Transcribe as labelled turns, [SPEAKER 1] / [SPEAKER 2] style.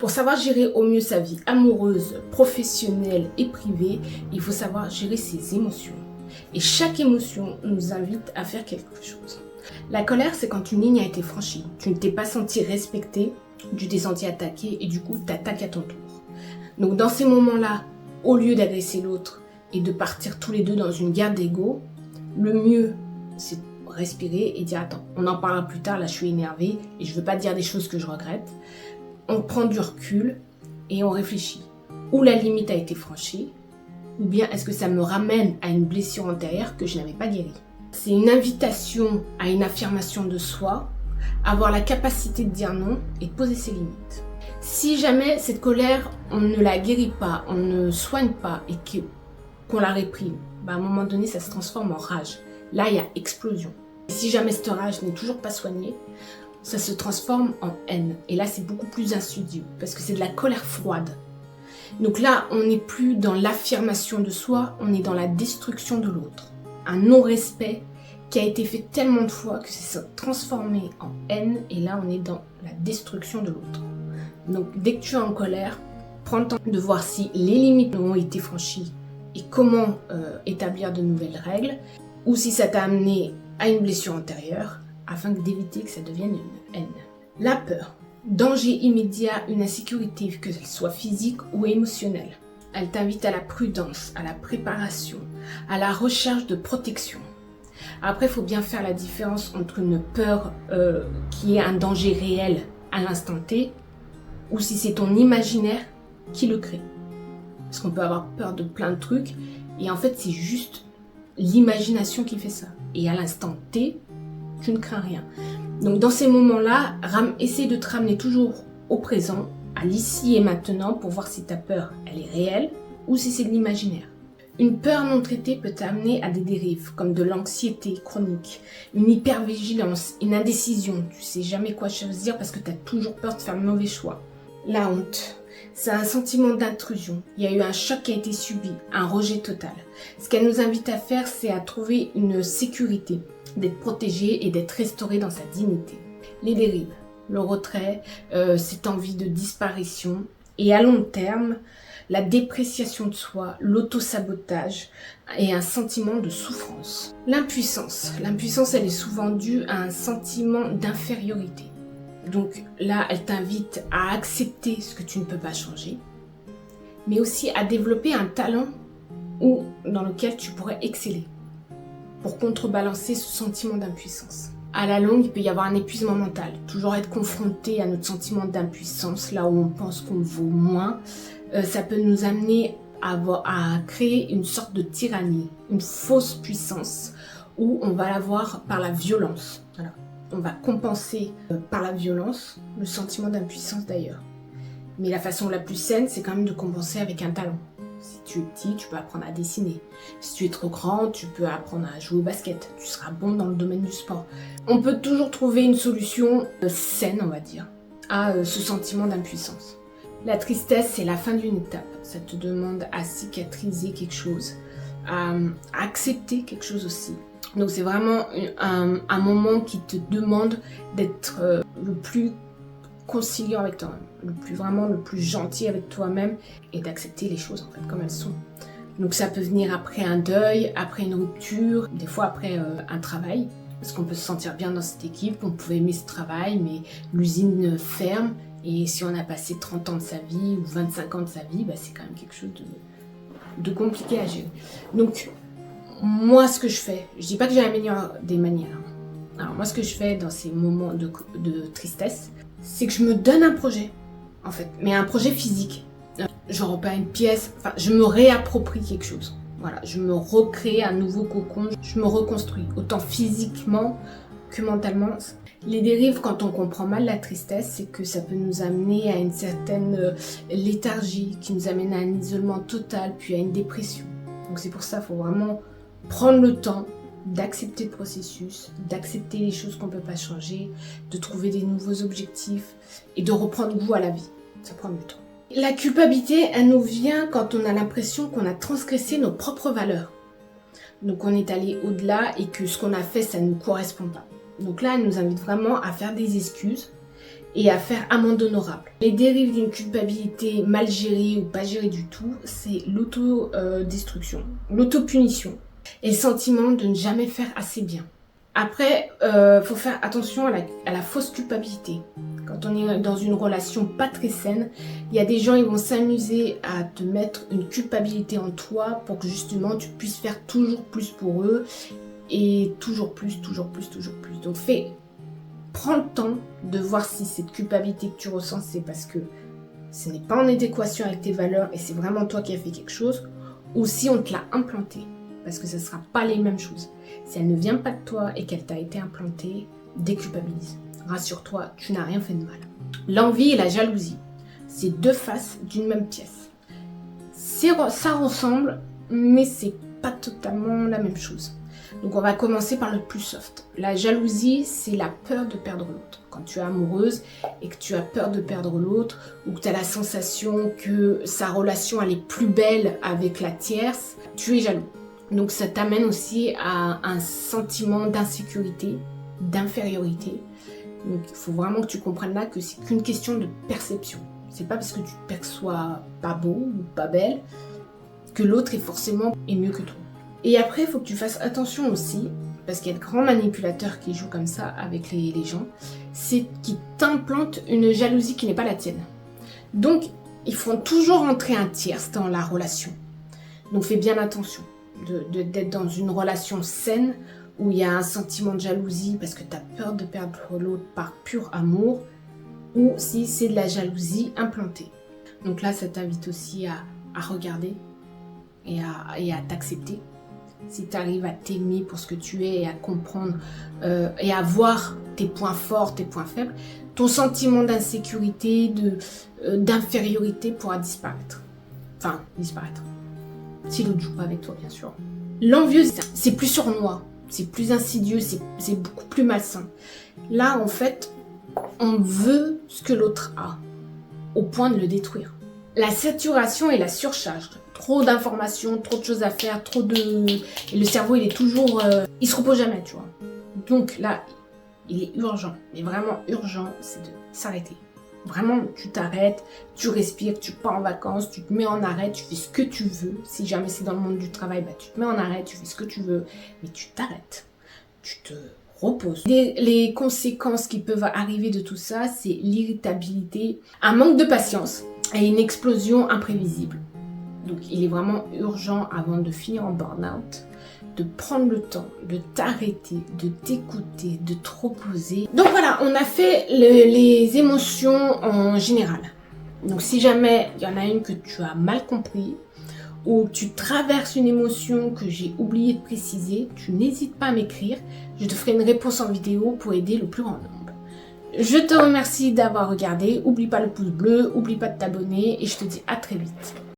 [SPEAKER 1] Pour savoir gérer au mieux sa vie amoureuse, professionnelle et privée, il faut savoir gérer ses émotions. Et chaque émotion nous invite à faire quelque chose. La colère, c'est quand une ligne a été franchie. Tu ne t'es pas senti respecté, tu t'es senti attaqué et du coup, tu attaques à ton tour. Donc dans ces moments-là, au lieu d'agresser l'autre et de partir tous les deux dans une guerre d'ego, le mieux, c'est respirer et dire « Attends, on en parlera plus tard, là je suis énervée et je veux pas dire des choses que je regrette. » On prend du recul et on réfléchit. Où la limite a été franchie, ou bien est-ce que ça me ramène à une blessure antérieure que je n'avais pas guérie. C'est une invitation à une affirmation de soi, avoir la capacité de dire non et de poser ses limites. Si jamais cette colère, on ne la guérit pas, on ne soigne pas et qu'on la réprime, à un moment donné, ça se transforme en rage. Là, il y a explosion. Et si jamais cette rage n'est toujours pas soignée, ça se transforme en haine. Et là, c'est beaucoup plus insidieux parce que c'est de la colère froide. Donc là, on n'est plus dans l'affirmation de soi, on est dans la destruction de l'autre. Un non-respect qui a été fait tellement de fois que c'est transformé en haine et là, on est dans la destruction de l'autre. Donc dès que tu es en colère, prends le temps de voir si les limites ont été franchies et comment établir de nouvelles règles ou si ça t'a amené à une blessure antérieure afin d'éviter que ça devienne une haine. La peur. Danger immédiat, une insécurité, que ce soit physique ou émotionnelle. Elle t'invite à la prudence, à la préparation, à la recherche de protection. Après, il faut bien faire la différence entre une peur qui est un danger réel à l'instant T ou si c'est ton imaginaire qui le crée. Parce qu'on peut avoir peur de plein de trucs et en fait, c'est juste l'imagination qui fait ça. Et à l'instant T, tu ne crains rien. Donc dans ces moments-là, essaye de te ramener toujours au présent, à l'ici et maintenant pour voir si ta peur, elle est réelle ou si c'est de l'imaginaire. Une peur non traitée peut t'amener à des dérives comme de l'anxiété chronique, une hypervigilance, une indécision. Tu sais jamais quoi choisir parce que tu as toujours peur de faire le mauvais choix. La honte, c'est un sentiment d'intrusion. Il y a eu un choc qui a été subi, un rejet total. Ce qu'elle nous invite à faire, c'est à trouver une sécurité, d'être protégé et d'être restauré dans sa dignité. Les dérives, le retrait, cette envie de disparition et à long terme, la dépréciation de soi, l'auto-sabotage et un sentiment de souffrance. L'impuissance, elle est souvent due à un sentiment d'infériorité. Donc là, elle t'invite à accepter ce que tu ne peux pas changer, mais aussi à développer un talent dans lequel tu pourrais exceller pour contrebalancer ce sentiment d'impuissance. À la longue, il peut y avoir un épuisement mental. Toujours être confronté à notre sentiment d'impuissance, là où on pense qu'on vaut moins, ça peut nous amener à créer une sorte de tyrannie, une fausse puissance, où on va l'avoir par la violence. Voilà. On va compenser par la violence le sentiment d'impuissance d'ailleurs. Mais la façon la plus saine, c'est quand même de compenser avec un talent. Si tu es petit, tu peux apprendre à dessiner. Si tu es trop grand, tu peux apprendre à jouer au basket. Tu seras bon dans le domaine du sport. On peut toujours trouver une solution saine, on va dire, à ce sentiment d'impuissance. La tristesse, c'est la fin d'une étape. Ça te demande à cicatriser quelque chose, à accepter quelque chose aussi. Donc c'est vraiment un moment qui te demande d'être le plus conciliant avec toi-même, le plus gentil avec toi-même et d'accepter les choses en fait comme elles sont. Donc ça peut venir après un deuil, après une rupture, des fois après un travail, parce qu'on peut se sentir bien dans cette équipe, on pouvait aimer ce travail, mais l'usine ferme et si on a passé 30 ans de sa vie ou 25 ans de sa vie, c'est quand même quelque chose de compliqué à gérer. Donc moi ce que je fais, je dis pas que j'ai la meilleure des manières. Alors moi ce que je fais dans ces moments de tristesse, c'est que je me donne un projet, en fait, mais un projet physique. Je repeins une pièce, je me réapproprie quelque chose. Voilà, je me recrée un nouveau cocon, je me reconstruis, autant physiquement que mentalement. Les dérives, quand on comprend mal la tristesse, c'est que ça peut nous amener à une certaine léthargie, qui nous amène à un isolement total, puis à une dépression. Donc c'est pour ça qu'il faut vraiment prendre le temps d'accepter le processus, d'accepter les choses qu'on ne peut pas changer, de trouver des nouveaux objectifs et de reprendre goût à la vie. Ça prend du temps. La culpabilité, elle nous vient quand on a l'impression qu'on a transgressé nos propres valeurs. Donc on est allé au-delà et que ce qu'on a fait, ça ne nous correspond pas. Donc là, elle nous invite vraiment à faire des excuses et à faire amende honorable. Les dérives d'une culpabilité mal gérée ou pas gérée du tout, c'est l'autodestruction, l'autopunition et le sentiment de ne jamais faire assez bien. Après, faut faire attention à la fausse culpabilité. Quand on est dans une relation pas très saine, il y a des gens qui vont s'amuser à te mettre une culpabilité en toi pour que justement tu puisses faire toujours plus pour eux et toujours plus. Donc prends le temps de voir si cette culpabilité que tu ressens, c'est parce que ce n'est pas en adéquation avec tes valeurs et c'est vraiment toi qui as fait quelque chose, ou si on te l'a implanté, parce que ce ne sera pas les mêmes choses. Si elle ne vient pas de toi et qu'elle t'a été implantée, déculpabilise. Rassure-toi, tu n'as rien fait de mal. L'envie et la jalousie, c'est deux faces d'une même pièce. Ça ressemble, mais c'est pas totalement la même chose. Donc on va commencer par le plus soft. La jalousie, c'est la peur de perdre l'autre. Quand tu es amoureuse et que tu as peur de perdre l'autre, ou que tu as la sensation que sa relation elle est plus belle avec la tierce, tu es jaloux. Donc ça t'amène aussi à un sentiment d'insécurité, d'infériorité. Donc il faut vraiment que tu comprennes là que c'est qu'une question de perception. C'est pas parce que tu te perçois pas beau ou pas belle que l'autre est mieux que toi. Et après, il faut que tu fasses attention aussi, parce qu'il y a de grands manipulateurs qui jouent comme ça avec les gens, c'est qu'ils t'implantent une jalousie qui n'est pas la tienne. Donc, ils font toujours entrer un tierce dans la relation. Donc, fais bien attention d'être dans une relation saine où il y a un sentiment de jalousie parce que tu as peur de perdre l'autre par pur amour, ou si c'est de la jalousie implantée. Donc là, ça t'invite aussi à regarder et à t'accepter. Si tu arrives à t'aimer pour ce que tu es et à comprendre et à voir tes points forts, tes points faibles, ton sentiment d'insécurité, d'infériorité pourra disparaître. Enfin, disparaître. Si l'autre ne joue pas avec toi, bien sûr. L'envieux, c'est plus sournois, c'est plus insidieux, c'est beaucoup plus malsain. Là, en fait, on veut ce que l'autre a, au point de le détruire. La saturation et la surcharge. Trop d'informations, trop de choses à faire, Et le cerveau, il est toujours... il se repose jamais, tu vois. Donc là, il est urgent, mais vraiment urgent, c'est de s'arrêter. Vraiment, tu t'arrêtes, tu respires, tu pars en vacances, tu te mets en arrêt, tu fais ce que tu veux. Si jamais c'est dans le monde du travail, tu te mets en arrêt, tu fais ce que tu veux, mais tu t'arrêtes. Tu te reposes. Les conséquences qui peuvent arriver de tout ça, c'est l'irritabilité, un manque de patience et une explosion imprévisible. Donc il est vraiment urgent, avant de finir en burn-out, de prendre le temps, de t'arrêter, de t'écouter, de te reposer. Donc voilà, on a fait les émotions en général. Donc si jamais il y en a une que tu as mal compris, ou tu traverses une émotion que j'ai oublié de préciser, tu n'hésites pas à m'écrire. Je te ferai une réponse en vidéo pour aider le plus grand nombre. Je te remercie d'avoir regardé. Oublie pas le pouce bleu, oublie pas de t'abonner et je te dis à très vite.